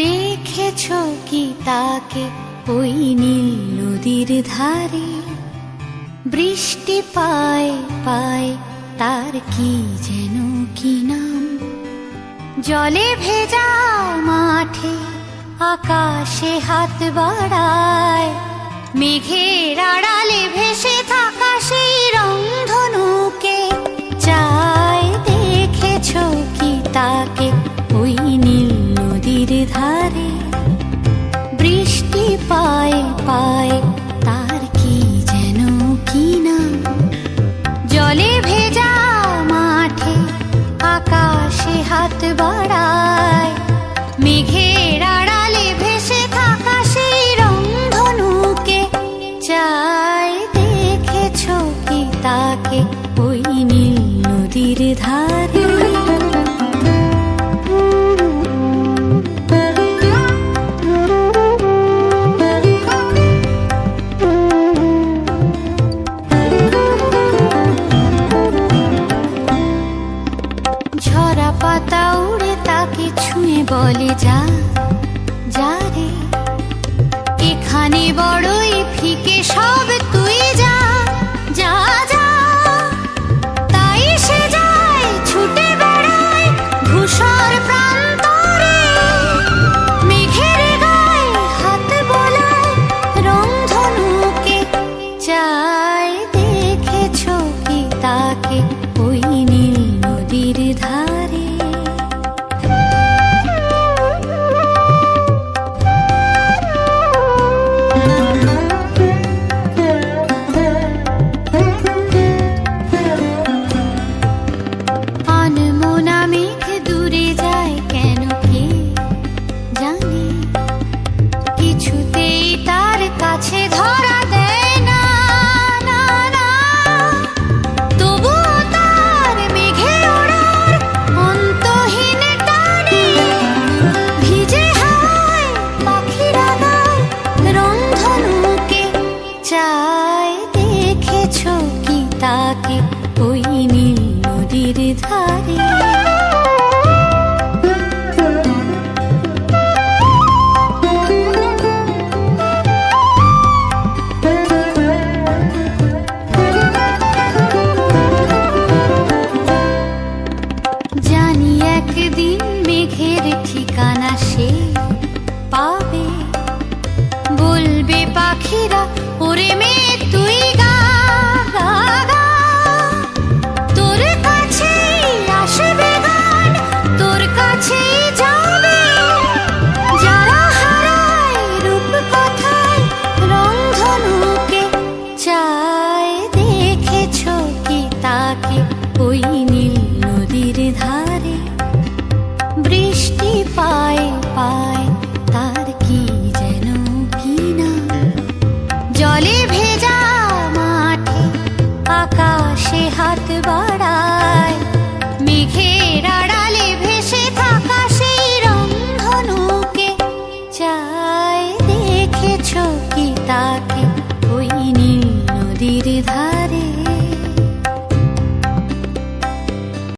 দেখেছো কি তাকে ওই নীল নদীর ধারে? বৃষ্টি পায় পায় তার কি যেন কি নাম। জলে ভেজা মাঠে আকাশে হাত বাড়ায়, মেঘের আড়ালে ভেসে থাকা সেই রংধনুকে চায়। দেখেছো কি তাকে ওই নীল নদীর ধারে? বৃষ্টি পায় পায় তার কি যেন কি নাম। জলে ভেজা মাঠে আকাশে হাত বাড়ায়, মেঘের আড়ালে ভেসে থাকা সেই রংধনুকে চায়। দেখেছো কি তাকে ওই নীল নদীর ধারে? ঝরা পাতা উড়ে তাকে ছুঁয়ে বলে যা যা রে, এখানে বড়ই ফিকে সব, তুই যা যা যা। তাই সে যায় ছুটে বেড়ায় ধূসর প্রান্তরে, মেঘের গায়ে হাত বোলায় রংধনুকে চায়। দেখেছো কি তাকে ওই নীল নদীর ধারে? আনমনা মেঘ দূরে যায় কেন কে জানে, কিছুতেই তার কাছে ধরা দেয় না না না। তবুও তার মেঘে ওড়ার অন্তহীন টানে, ভিজে হাওয়ায় পাখিরা গায় রংধনুকে চায়। দেখেছো কি তাকে ওই নীল নদীর ধারে?